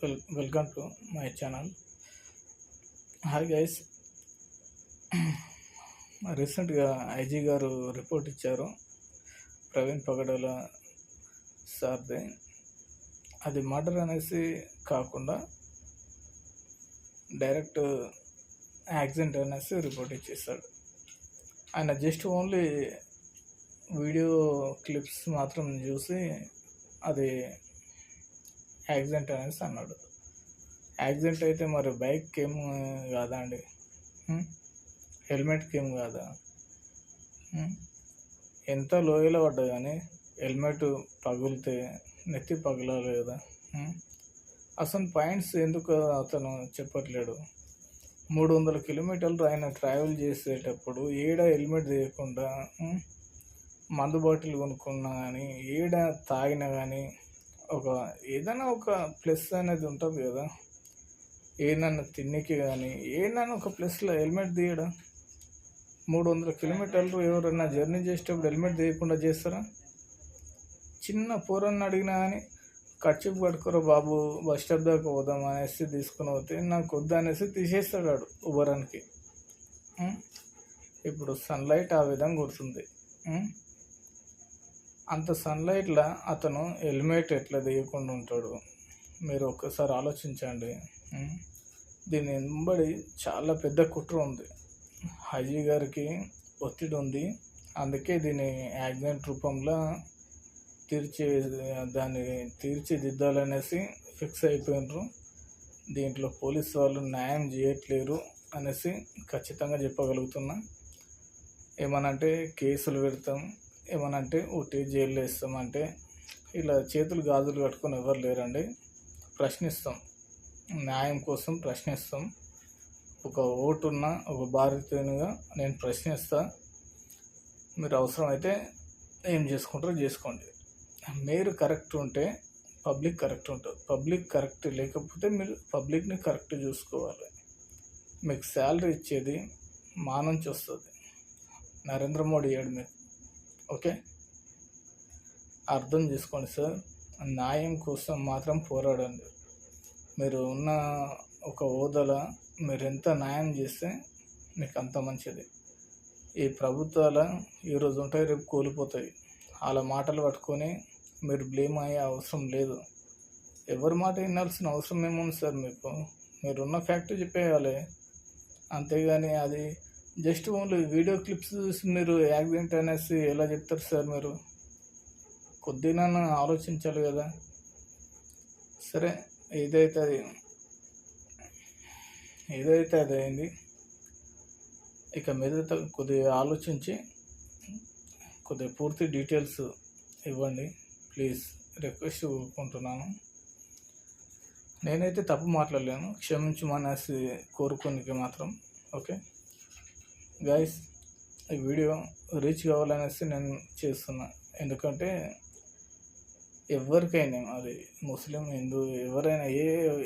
Welcome to my channel. Hi guys, రీసెంట్గా IG గారు report ఇచ్చారు ప్రవీణ్ పగడాల సార్ది. అది మర్డర్ అనేసి కాకుండా డైరెక్ట్ యాక్సిడెంట్ అనేసి రిపోర్ట్ ఇచ్చేస్తాడు. ఆయన జస్ట్ ఓన్లీ వీడియో క్లిప్స్ మాత్రం చూసి అది యాక్సిడెంట్ అనేసి అన్నాడు. యాక్సిడెంట్ అయితే మరి బైక్కి ఏం కాదా అండి? హెల్మెట్కి ఏం కాదా? ఎంత లోయలో పడ్డా కానీ హెల్మెట్ పగిలితే నెత్తి పగలాలి కదా. అసలు పాయింట్స్ ఎందుకు అతను చెప్పట్లేడు? 300 కిలోమీటర్లు ఆయన ట్రావెల్ చేసేటప్పుడు ఏడ హెల్మెట్ తీయకుండా మందు బాటిల్ కొనుక్కున్నా కానీ ఏడ తాగినా కానీ ఏదైనా ఒక ప్లస్ అనేది ఉంటుంది కదా. ఏదైనా తిన్నికి కానీ ఏదైనా ఒక ప్లస్లో హెల్మెట్ తీయడం. 300 కిలోమీటర్లు ఎవరైనా జర్నీ చేసేటప్పుడు హెల్మెట్ తీయకుండా చేస్తారా? చిన్న పూరన్ని అడిగినా కానీ కర్చీఫ్ కట్టుకోరా బాబు, బస్ స్టాప్ దాకా పోదాం అనేసి తీసుకుని పోతే నాకు వద్దు అనేసి తీసేస్తాడు ఉబరానికి. ఇప్పుడు సన్లైట్ ఆ విధంగా కొడుతుంది. అంత సన్లైట్లో అతను హెల్మెట్ ఎట్లా తీయకుండా ఉంటాడు? మీరు ఒక్కసారి ఆలోచించండి. దీని వెంబడి చాలా పెద్ద కుట్ర ఉంది. ఐజీ గారికి ఒత్తిడి ఉంది. అందుకే దీన్ని యాక్సిడెంట్ రూపంలో దాన్ని తీర్చిదిద్దాలనేసి ఫిక్స్ అయిపోయినారు. దీంట్లో పోలీసు వాళ్ళు న్యాయం చేయట్లేరు అనేసి ఖచ్చితంగా చెప్పగలుగుతున్నా. ఏమనంటే కేసులు పెడతాం, ఏమనంటే ఒకటి జైల్లో వేస్తామంటే ఇలా చేతులు గాజులు కట్టుకొని ఎవరు లేరండి. ప్రశ్నిస్తాం, న్యాయం కోసం ప్రశ్నిస్తాం. ఒక ఓటున్న ఒక బాధితునిగా నేను ప్రశ్నిస్తా. మీరు అవసరమైతే ఏం చేసుకుంటారో చేసుకోండి. మీరు కరెక్ట్ ఉంటే పబ్లిక్ కరెక్ట్ ఉంటుంది. పబ్లిక్ కరెక్ట్ లేకపోతే మీరు పబ్లిక్ని కరెక్ట్ చూసుకోవాలి. మీకు శాలరీ ఇచ్చేది మా నుంచి వస్తుంది, నరేంద్ర మోడీ ఏడు మీకు. ఓకే, అర్థం చేసుకోండి సార్. న్యాయం కోసం మాత్రం పోరాడండి. మీరు ఉన్న ఒక హోదాలో మీరు ఎంత న్యాయం చేస్తే మీకు అంత మంచిది. ఈ ప్రభుత్వాలు ఈరోజు ఉంటాయి, రేపు కూలిపోతాయి. వాళ్ళ మాటలు పట్టుకొని మీరు బ్లేమ్ అయ్యే అవసరం లేదు. ఎవరి మాట వినాల్సిన అవసరం ఏముంది సార్ మీకు? మీరున్న ఫ్యాక్ట్ చెప్పేయాలి, అంతేగాని అది జస్ట్ ఓన్లీ వీడియో క్లిప్స్ చూసి మీరు యాక్సిడెంట్ అనేసి ఎలా చెప్తారు సార్? మీరు కొద్దిగా ఆలోచించాలి కదా. సరే, ఏదైతే అది అయింది. ఇక మీద కొద్దిగా ఆలోచించి కొద్దిగా పూర్తి డీటెయిల్స్ ఇవ్వండి ప్లీజ్, రిక్వెస్ట్ కోరుకుంటున్నాను. నేనైతే తప్పు మాట్లాడలేను, క్షమించమనేసి కోరుకోనికి మాత్రం. ఓకే గైస్, ఈ వీడియో రీచ్ కావాలనేసి నేను చేస్తున్నా. ఎందుకంటే ఎవరికైనా, అది ముస్లిం, హిందూ, ఎవరైనా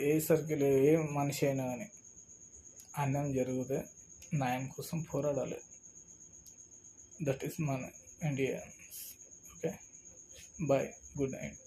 ఏ సర్కిల్, ఏ మనిషి అయినా కానీ అన్యాయం జరిగితే న్యాయం కోసం పోరాడాలి. దట్ ఈస్ మన India. Okay, bye, good night.